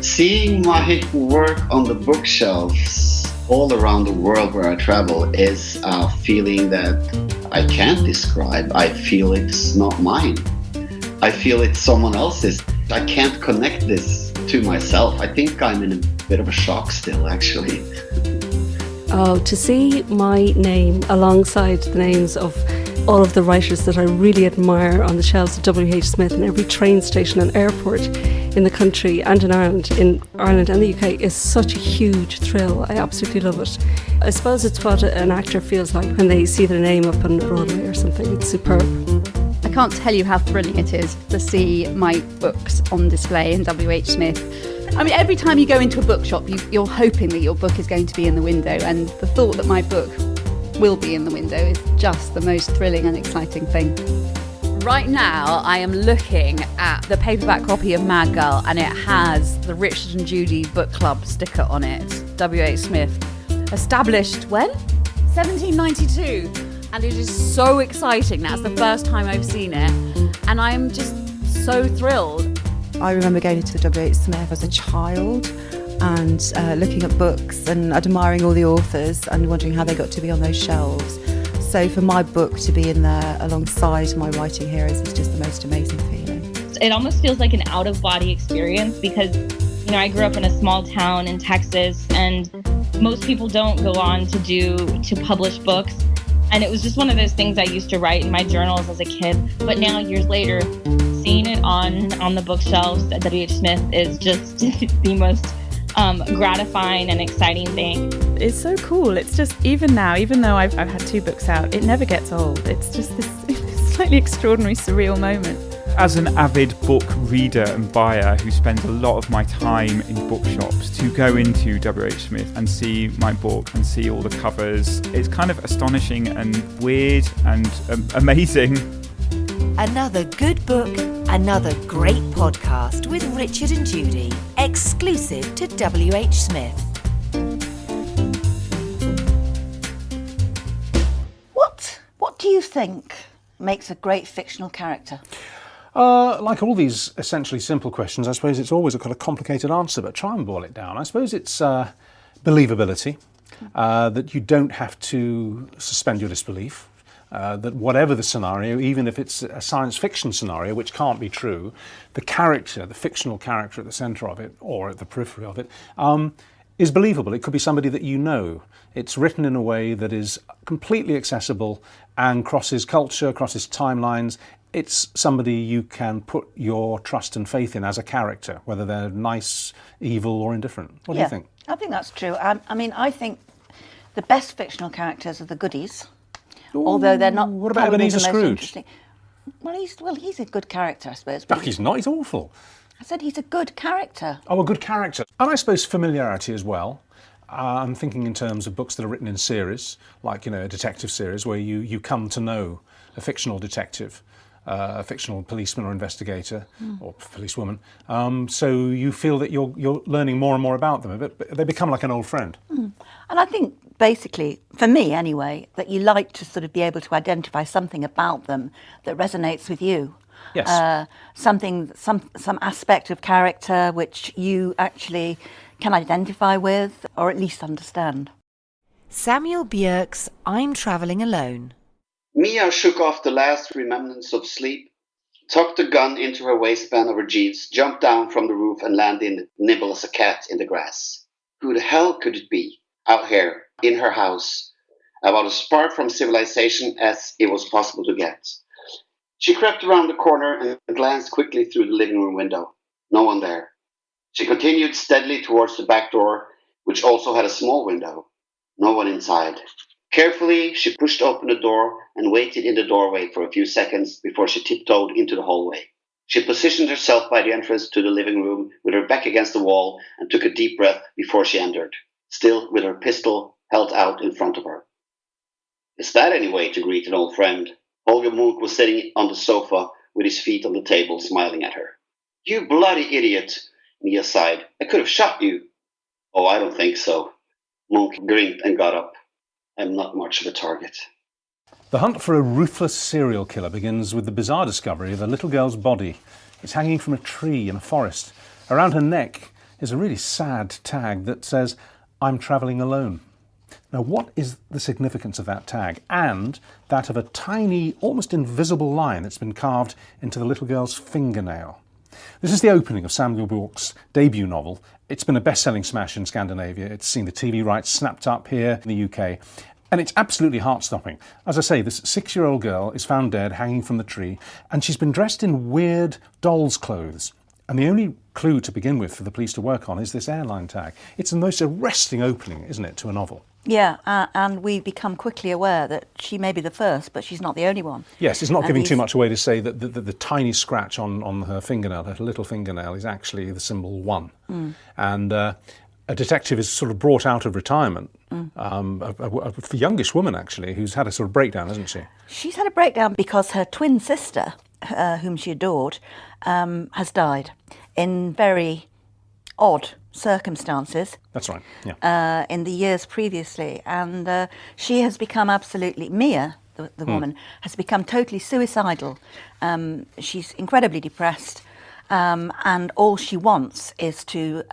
Seeing my work on the bookshelves all around the world where I travel is a feeling that I can't describe. I feel it's not mine. I feel it's someone else's. I can't connect this to myself. I think I'm in a bit of a shock still, actually. Oh, to see my name alongside the names of all of the writers that I really admire on the shelves of WHSmith in every train station and airport in the country and in Ireland and the UK is such a huge thrill. I absolutely love it. I suppose it's what an actor feels like when they see their name up on Broadway or something. It's superb. I can't tell you how thrilling it is to see my books on display in WHSmith. I mean, every time you go into a bookshop, you're hoping that your book is going to be in the window, and the thought that my book will be in the window is just the most thrilling and exciting thing. Right now, I am looking at the paperback copy of Mad Girl, and it has the Richard and Judy Book Club sticker on it. WHSmith, established when? 1792. And it is so exciting. That's the first time I've seen it. And I'm just so thrilled. I remember going to the WHSmith as a child and looking at books and admiring all the authors and wondering how they got to be on those shelves. So for my book to be in there alongside my writing heroes is just the most amazing feeling. It almost feels like an out-of-body experience because, I grew up in a small town in Texas, and most people don't go on to publish books. And it was just one of those things I used to write in my journals as a kid. But now, years later, seeing it on the bookshelves at WHSmith is just the most gratifying and exciting thing. It's so cool. It's just, even now, even though I've had 2 books out, it never gets old. It's just this slightly extraordinary, surreal moment. As an avid book reader and buyer who spends a lot of my time in bookshops, to go into WHSmith and see my book and see all the covers, it's kind of astonishing and weird and amazing. Another good book, another great podcast with Richard and Judy, exclusive to WHSmith. What do you think makes a great fictional character? Like all these essentially simple questions, I suppose it's always a kind of complicated answer, but try and boil it down. I suppose it's believability, that you don't have to suspend your disbelief, that whatever the scenario, even if it's a science fiction scenario, which can't be true, the character, the fictional character at the centre of it, or at the periphery of it, is believable. It could be somebody that you know. It's written in a way that is completely accessible and crosses culture, crosses timelines. It's somebody you can put your trust and faith in as a character, whether they're nice, evil, or indifferent. What do you think? I think that's true. I think the best fictional characters are the goodies, although they're not. What about Ebenezer Scrooge? Well, he's a good character, I suppose. No, he's not. He's awful. I said he's a good character. Oh, a good character. And I suppose familiarity as well. I'm thinking in terms of books that are written in series, like, a detective series where you come to know a fictional detective, a fictional policeman or investigator or policewoman. So you feel that you're learning more and more about them. They become like an old friend. And I think basically, for me anyway, that you like to sort of be able to identify something about them that resonates with you. Yes. Some aspect of character which you actually can identify with or at least understand. Samuel Bjork's I'm Travelling Alone. Mia shook off the last remnants of sleep, tucked the gun into her waistband of her jeans, jumped down from the roof and landed nimble as a cat in the grass. Who the hell could it be out here in her house, about as far from civilization as it was possible to get? She crept around the corner and glanced quickly through the living room window. No one there. She continued steadily towards the back door, which also had a small window. No one inside. Carefully, she pushed open the door and waited in the doorway for a few seconds before she tiptoed into the hallway. She positioned herself by the entrance to the living room with her back against the wall and took a deep breath before she entered, still with her pistol held out in front of her. Is that any way to greet an old friend? Holger Munk was sitting on the sofa with his feet on the table, smiling at her. You bloody idiot, Mia sighed. I could have shot you. Oh, I don't think so. Munk grinned and got up. I'm not much of a target. The hunt for a ruthless serial killer begins with the bizarre discovery of a little girl's body. It's hanging from a tree in a forest. Around her neck is a really sad tag that says, "I'm travelling alone." Now, what is the significance of that tag and that of a tiny, almost invisible line that's been carved into the little girl's fingernail? This is the opening of Samuel Bjork's debut novel. It's been a best-selling smash in Scandinavia. It's seen the TV rights snapped up here in the UK. And it's absolutely heart-stopping. As I say, this 6-year-old girl is found dead, hanging from the tree, and she's been dressed in weird doll's clothes. And the only clue to begin with for the police to work on is this airline tag. It's the most arresting opening, isn't it, to a novel? Yeah, and we become quickly aware that she may be the first, but she's not the only one. Yes, it's not giving too much away to say that the tiny scratch on her fingernail, her little fingernail, is actually the symbol 1. And a detective is sort of brought out of retirement, a youngish woman actually, who's had a sort of breakdown, hasn't she? She's had a breakdown because her twin sister, whom she adored, has died in very odd circumstances. That's right, yeah. In the years previously. And she has become absolutely, Mia, the woman, has become totally suicidal. She's incredibly depressed. And all she wants is to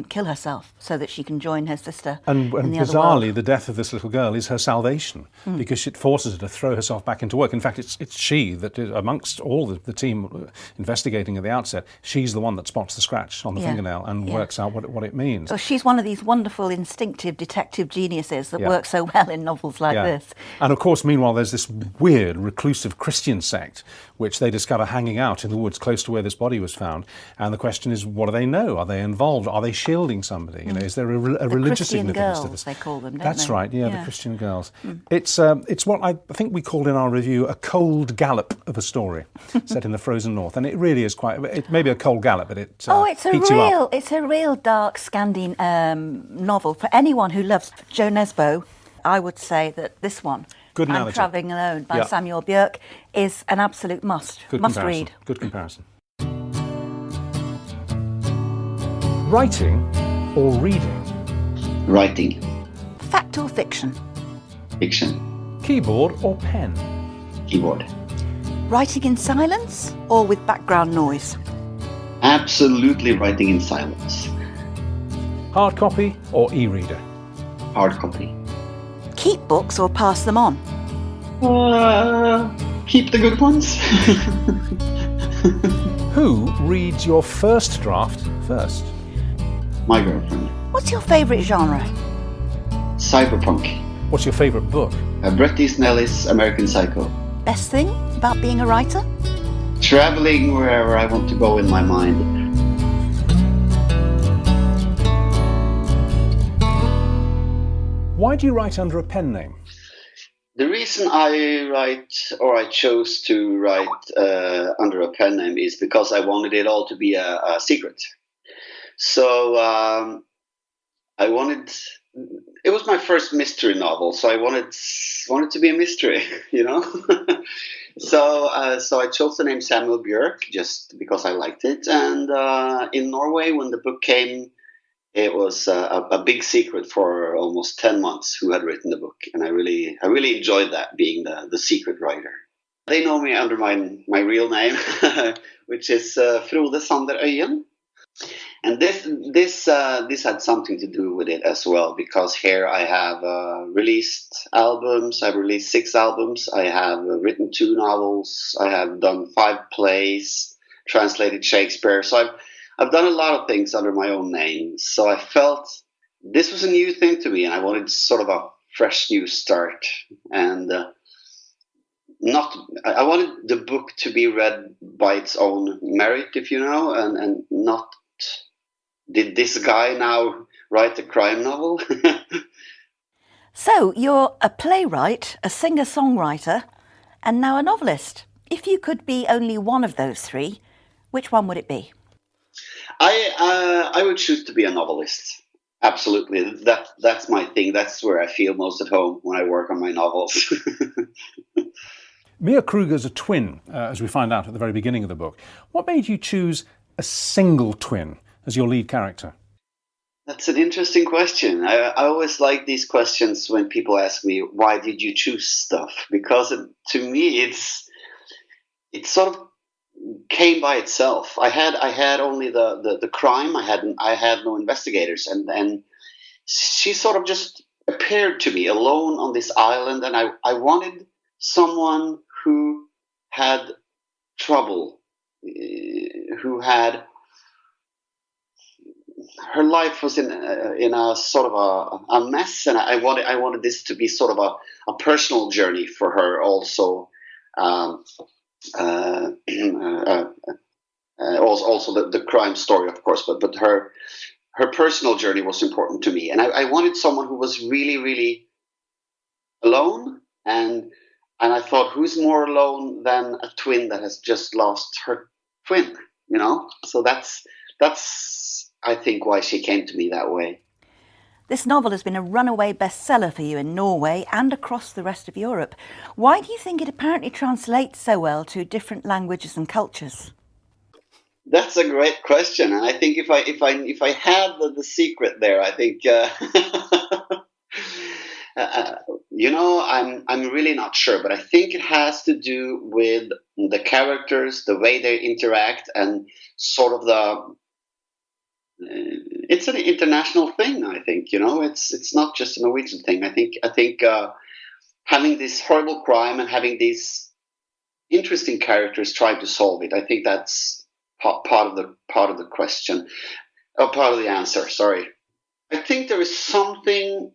kill herself so that she can join her sister and in the other bizarrely, world. the death of this little girl is her salvation because it forces her to throw herself back into work. In fact, it's she that, amongst all the team investigating at the outset, she's the one that spots the scratch on the fingernail and works out what it means. So she's one of these wonderful, instinctive detective geniuses that work so well in novels like this. And of course, meanwhile, there's this weird, reclusive Christian sect which they discover hanging out in the woods close to where this body was found. And the question is, what do they know? Are they involved? Are they shielding somebody? You know, is there a religious Christian significance girls, to this? they call them, don't That's they? right, the Christian girls. It's what I think we called in our review a cold gallop of a story set in the frozen north. And it really is it may be a cold gallop, but it heats you up. It's a real dark Scandi novel. For anyone who loves Jo Nesbø, I would say that this one, Good I'm analogy. Travelling Alone by Samuel Bjork, is an absolute must read. Good comparison. Writing or reading? Writing. Fact or fiction? Fiction. Keyboard or pen? Keyboard. Writing in silence or with background noise? Absolutely writing in silence. Hard copy or e-reader? Hard copy. Keep books or pass them on? Keep the good ones. Who reads your first draft first? My girlfriend. What's your favourite genre? Cyberpunk. What's your favourite book? Bret Easton Ellis' American Psycho. Best thing about being a writer? Traveling wherever I want to go in my mind. Why do you write under a pen name? The reason I chose to write under a pen name is because I wanted it all to be a secret. So I wanted. It was my first mystery novel, so I wanted to be a mystery, you know. So I chose the name Samuel Bjork just because I liked it. And in Norway, when the book came, it was a big secret for almost 10 months who had written the book, and I really enjoyed that, being the secret writer. They know me under my real name, which is Frode Sander Øyen. And this had something to do with it as well, because here I have released albums. I've released 6 albums. I have written 2 novels. I have done 5 plays, translated Shakespeare. So I've done a lot of things under my own name. So I felt this was a new thing to me, and I wanted sort of a fresh new start. And I wanted the book to be read by its own merit, if you know, and not, did this guy now write a crime novel? So you're a playwright, a singer-songwriter, and now a novelist. If you could be only one of those 3, which one would it be? I would choose to be a novelist. Absolutely. That's my thing. That's where I feel most at home when I work on my novels. Mia Kruger's a twin, as we find out at the very beginning of the book. What made you choose a single twin as your lead character? That's an interesting question. I always like these questions when people ask me, why did you choose stuff? Because to me, it's sort of came by itself. I had only the crime. I had no investigators, and she sort of just appeared to me alone on this island, and I wanted someone who had trouble, who had her life was in a sort of a mess, and I wanted this to be sort of a personal journey for her also. Also the crime story, of course, but her personal journey was important to me, and I wanted someone who was really, really alone, and I thought, who's more alone than a twin that has just lost her twin, you know? So that's I think why she came to me that way. This novel has been a runaway bestseller for you in Norway and across the rest of Europe. Why do you think it apparently translates so well to different languages and cultures? That's a great question, and I think if I had the secret there, I think I'm really not sure, but I think it has to do with the characters, the way they interact, and sort of it's an international thing. I think it's not just a Norwegian thing. I think having this horrible crime and having these interesting characters trying to solve it, I think that's part of the question, or part of the answer. Sorry, I think there is something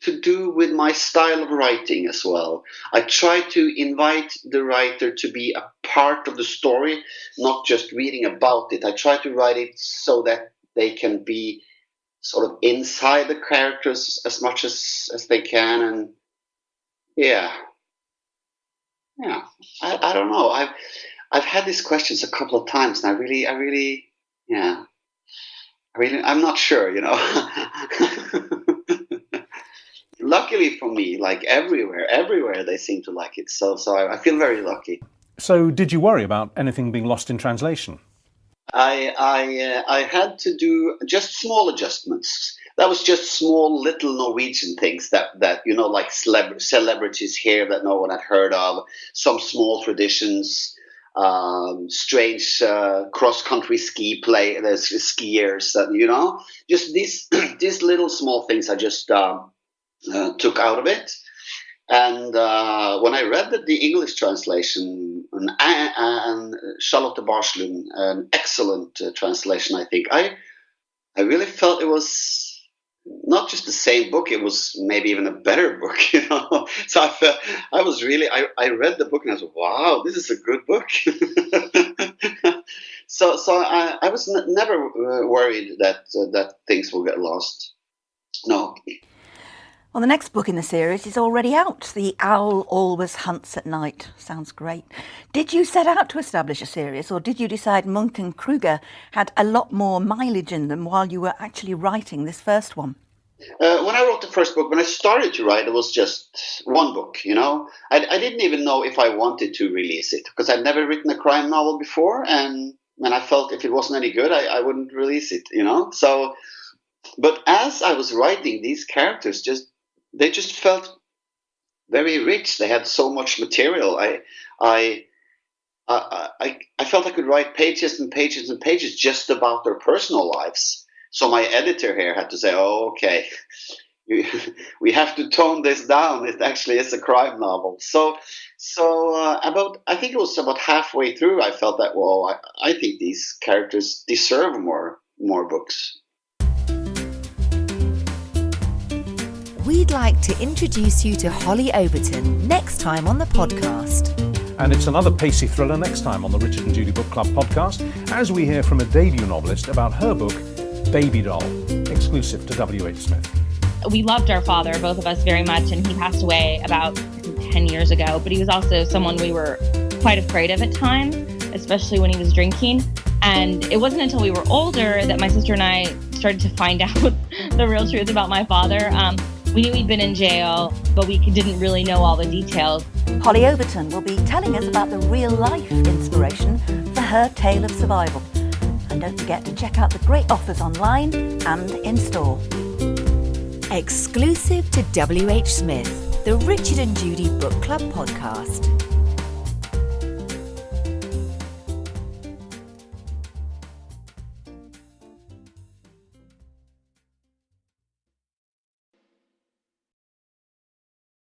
to do with my style of writing as well. I try to invite the writer to be a part of the story, not just reading about it. I try to write it so that they can be sort of inside the characters as much as they can, and I don't know. I've had these questions a couple of times, and I'm not sure, Luckily for me, like everywhere they seem to like it. So I feel very lucky. So did you worry about anything being lost in translation? I had to do just small adjustments. That was just small little Norwegian things that like celebrities here that no one had heard of, some small traditions, strange cross-country there's skiers, just these little small things I just took out of it. And when I read the English translation, and Charlotte Barslund, an excellent translation, I think, I really felt it was not just the same book, it was maybe even a better book, So I read the book and I was like, wow, this is a good book. So I was never worried that things will get lost. No. Well, the next book in the series is already out. The Owl Always Hunts at Night. Sounds great. Did you set out to establish a series, or did you decide Munch and Kruger had a lot more mileage in them while you were actually writing this first one? When I wrote the first book, when I started to write, it was just one book, I didn't even know if I wanted to release it, because I'd never written a crime novel before, and I felt if it wasn't any good, I wouldn't release it, So, but as I was writing, these characters they just felt very rich. They had so much material. I felt I could write pages and pages and pages just about their personal lives. So my editor here had to say, "Oh, okay, we have to tone this down. It actually is a crime novel." So I think it was about halfway through, I felt that, well, I think these characters deserve more books. We'd like to introduce you to Holly Overton next time on the podcast. And it's another pacey thriller next time on the Richard and Judy Book Club podcast, as we hear from a debut novelist about her book, Baby Doll, exclusive to WHSmith. We loved our father, both of us, very much, and he passed away about 10 years ago, but he was also someone we were quite afraid of at times, especially when he was drinking. And it wasn't until we were older that my sister and I started to find out the real truth about my father. We knew he'd been in jail, but we didn't really know all the details. Holly Overton will be telling us about the real-life inspiration for her tale of survival. And don't forget to check out the great offers online and in store. Exclusive to WHSmith, the Richard and Judy Book Club podcast.